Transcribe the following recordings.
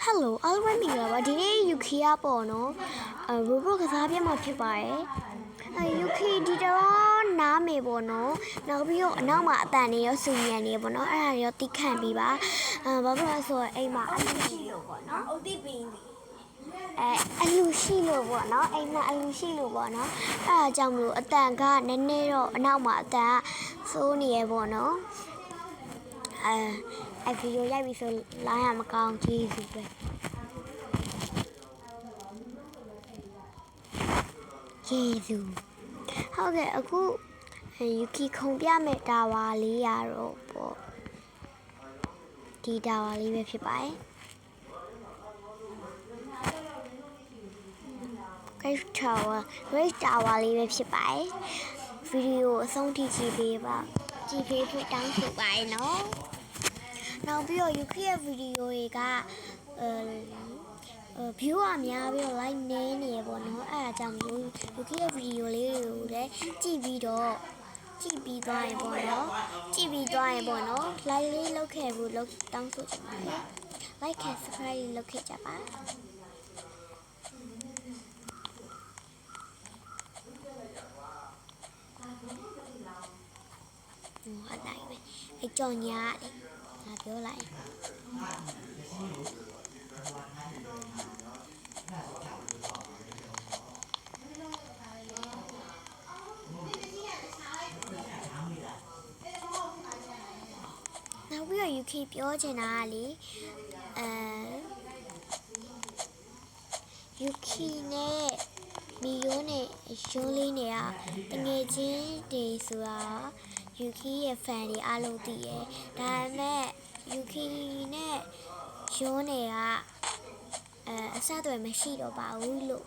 Hello အားလုံးပဲမင်္ဂလာပါဒီနေ့ UK ကပေါ့နော်Roblox ကစားပြမှာဖြစ်ပါတယ်UK ဒီတော့နားမယ်ပေါ့နော်နောက်ပြီးတော့အနောက်မှာအတန်နေရောစူညံနေပေါ့နော်အဲ့ဒါရောတိခန့်ပြီးပါဘာဖြစ်လို့ဆိုတော့အိမ်မှာအလူရှိလို့ပေါ့နော်အုတ်တိပင်းအလူရှိလို့ပေါ့နော်အိမ်မှာအလူရှိလို့ပေါ့နော်အဲ့ဒါကြောင့်မလို့အတန်ကနည်းနည်းတော့အနောက်မှာအတန်ကစိုးနေရပေါ့နော်ဗီဒီယိုရိုက်ပြီးဆိုလိုင်းရမကောင်းကျေးဇူးပဲကျေးဇူးဟုတ်ကဲ့အခု UK ခုံပြမဲ့တာဝါလေးရတော့ပေါ့ဒီတာဝါလေးပဲဖြစ်ပါတယ်Great Tower လေးပဲဖြစ်ပါတယ်ဗီဒီယိုအဆုံးထိကြည့်ပေးပါကြည့်ပေးဖို့တောင်းဆိုပါတယ်နော်နောက်ပြီးတော့ UK ရဲ့ဗီဒီယိုတွေကview အများပြီးတော့ like နည်းနေရပေါ့နော်အဲ့ဒါကြောင့်မို့ UK ရဲ့ဗီဒီယိုလေးတွေကိုလည်းကြည့်ပြီးသွားရင်ပေါ့နော်like လေးလုပ်ခဲ့ဖို့တောင်းဆိုချင်ပါတယ် like and subscribe လုပ်ခဲ့ကြပါဟုတ်တယ်ပဲအကြော်ညာလေငါပြောလိုက်နောက်ပြီးတော့ UK ပြောချင်တာကလေUK နဲ့မီယိုးနဲ့ရုံးလေးနဲ့တငယ်ချင်းတွေဆိုတာ UK ရဲ့ fan တွေအားလုံးသိတယ်ဒါပေမဲ့ UK နဲ့ရုံးနဲ့အဆက်အသွယ်မရှိတော့ပါဘူးလို့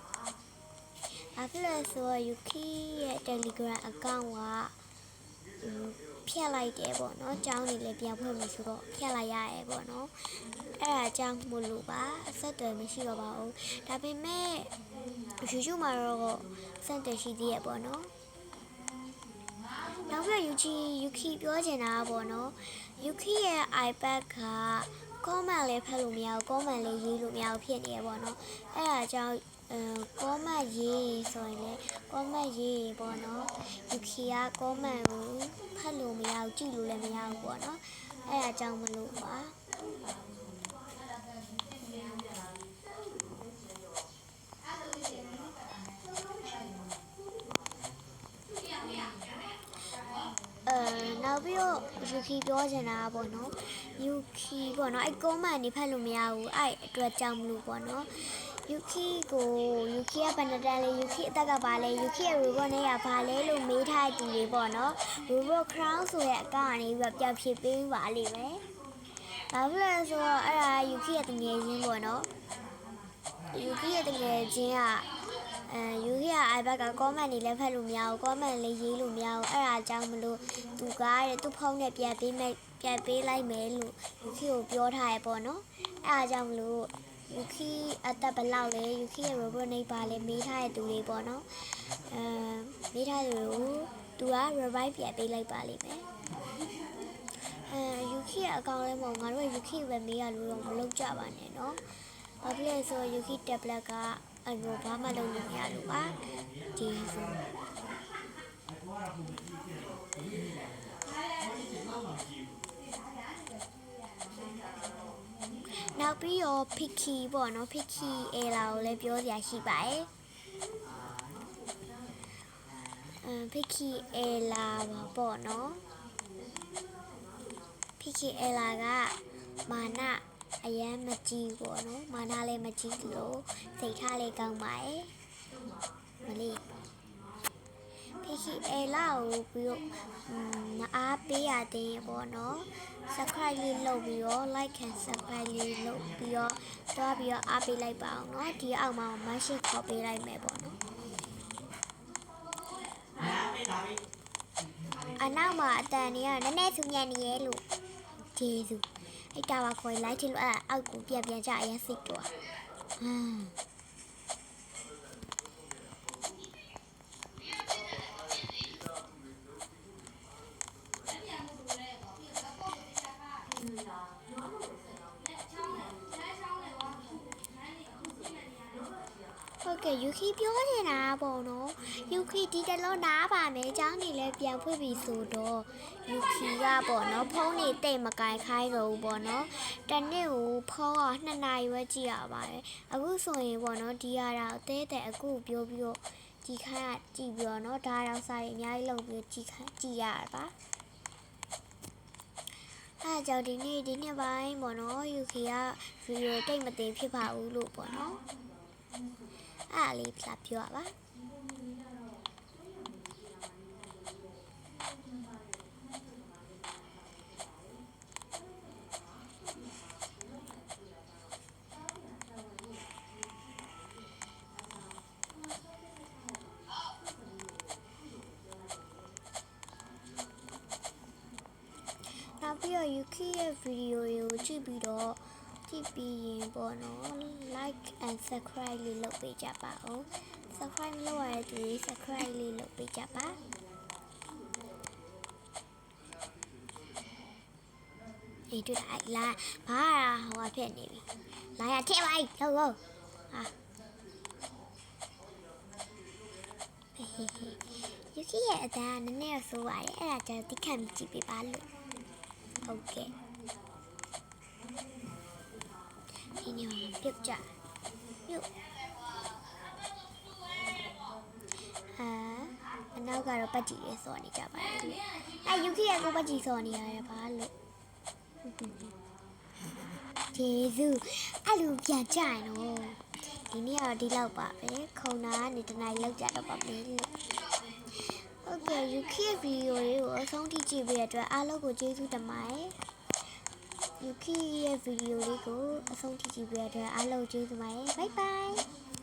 ဘာဖြစ်လဲဆိုတော့ UK ရဲ့ Telegram account ကဖြတ်လိုက်တယ်ပေါ့နော်ကျောင်းနေလည်းပြန်ဖွင့်လို့ဆိုတော့ဖြတ်လိုက်ရတယ်ပေါ့နော်အဲ့ဒါကြောင့်မို့လို့ပါအဆက်အသွယ်မရှိတော့ပါဘူးဒါပေမဲ့ YouTube မှာတော့စက်တယ်ရှိသေးရပေါ့နော်နောက်ပြီး UK ပြောချင်တာပေါ့နော် UK ရဲ့ iPad က comment လည်းဖတ်လို့မရဘူး comment လည်းရေးလို့မရဘူးဖြစ်နေရပေါ့နော်အဲ့ဒါကြောင့် comment ရေးဆိုရင်လည်း comment ရေးပေါ့နော် UK က comment ကိုဖတ်လို့မရဘူးကြည့်လို့လည်းမရဘူးပေါ့နော်အဲ့ဒါကြောင့်မလို့ပါနောက်ပြီးတော့ UK ပြောချင်တာပေါ့နော် UK ပေါ့နော်အဲ့ comment နေဖတ်လို့မရဘူးအဲ့အတွက်ကြောင့်မလို့ပေါ့နော် UK ကဘယ်နှတန်းလဲ UK အသက်ကဘာလဲ UK ရဲ့ Roblox နဲ့ကဘာလဲလို့မေးထားတဲ့သူတွေပေါ့နော် Roblox Crown ဆိုတဲ့အကောင့်ကနေပြီးတော့ပြန်ဖြေပေးပါလိမ့်မယ်ဘာဖြစ်လဲဆိုတော့အဲ့ဒါ UK ရဲ့တငယ်ချင်းပေါ့နော် UK ရဲ့တငယ်ချင်းကUK က iPad က comment တွေလည်းဖတ်လို့မရဘူး comment လည်းရေးလို့မရဘူးအဲ့ဒါကြောင့်မလို့သူကသူ့ဖုန်းနဲ့ပြန်ပေးလိုက်မယ်လို့ UK ကိုပြောထားရပေါ့နော်အဲ့ဒါကြောင့်မလို့ UK အသက်ဘယ်လောက်လဲ UK ရဲ့ Roblox နဲ့ပါလဲမေးထားတဲ့သူတွေပေါ့နော်မေးထားတဲ့သူကိုသူက revive ပြန်ပေးလိုက်ပါလိမ့်မယ်UK ရဲ့အကောင့်လဲမဟုတ်ငါတို့က UK ပဲမေးရလို့တော့မလုပ်ကြပါနဲ့နော်ဘာဖြစ်လဲဆိုတော့ UK tablet ကဘာမှလုပ်လို့မရလို့ပါဒီဆိုနောက်ပြီးတော့ Picky ပေါ့နော် Picky Ella ကိုလည်းပြောစရာရှိပါတယ်Picky Ella ပေါ့နော် Picky Ella ကမာနအရန်မကြီးပေါ့နော်မာနလည်းမကြီးလို့စိတ်ထားလည်းကောင်းပါတယ်မလေး Picky Ella ကိုပြီးတော့မအားပေးရသေးပေါ့နော် subscribe လေးလုပ်ပြီးတော့ like and subscribe လေးလုပ်ပြီးတော့တွားပြီးတော့အားပေးလိုက်ပါအောင်เนาะဒီအောက်မှာမရှိခေါ်ပေးလိုက်မယ်ပေါ့နော်အနောက်မှာအတန်တွေကနည်းနည်းဆူညံ့နေရဲလို့ကျေးဇူးအဲ့တာပါခေါ်လိုက်ချင်လို့အဲ့အောက်ကိုပြန်ကြအရင်စိတ်တော့ ကဲ့ Yuki ပြောနေတာပေါ့နော် Yuki ဒီတလုံးနားပါမယ်အကြောင်းနေလဲပြန်ဖွင့်ပြီးဆိုတော့ Yuki ကပေါ့နော်ဖုန်းနေတိတ်မကင်ခိုင်းတော့ဘူးပေါ့နော်တနေ့ကိုဖုန်းက2 နာရီပဲကြည့်ရပါတယ်အခုဆိုရင်ပေါ့နော်ဒီရတာအသေးတဲ့အခုပြောပြီးတော့ကြည်ခိုင်းကြည့်ပြီးတော့နော်ဒါတော့စာရေးအများကြီးလုပ်ပြီးကြည့်ရပါအဲ့ကြောင့်ဒီနေ့ပိုင်းပေါ့နော် Yuki ကဗီဒီယိုတိတ်မသိဖြစ်ပါဘူးလို့ပေါ့နော်အဲ့လေးပြပြောရပါနောက်ပြီးတော့ Yuki ရဲ့ဗီဒီယိုတွေကိုကြည့်ပြီးရင်ပေါ့နော် like and subscribe လေးလုပ်ပေးကြပါဦး subscribe မလုပ်ရတဲ့သူတွေ subscribe လေးလုပ်ပေးကြပါအေးတွေ့လိုက်လာဘာဟိုဖြစ်နေပြီလာရထည့်ပါလို့ဟာYuki ရဲ့အတန်းနည်းနည်းဆိုးပါတယ်အဲ့ဒါကြောင့်တိခတ်ပြီးကြည့်ပေးပါလို့ဟုတ်ကဲ့ဒီနေ့မှပြုတ်ကြပြုတ်အနောက်ကတော့ပတ်ကြည့်ရဲစော်နေကြပါတယ်လို့Yuki ရဲ့ကိုပတ်ကြည့်စော်နေရတယ်ဘာလို့ကျေးဇူးအဲ့လိုပြန်ကြရင်တော့ဒီနေ့ကတော့ဒီလောက်ပါပဲခုံနာကနေတနိုင်လောက်ကြတော့ပါမယ်လို့ဟုတ်ကဲ့ Yuki ရဲ့ဗီဒီယိုလေးကိုအဆုံးထိကြည့်ပေးတဲ့အတွက်အားလုံးကိုကျေးဇူးတင်ပါတယ် Yuki ရဲ့ဗီဒီယိုလေးကိုအဆုံးထိကြည့်ပေးတဲ့အတွက်အားလုံးကျေးဇူးတင်ပါတယ် bye bye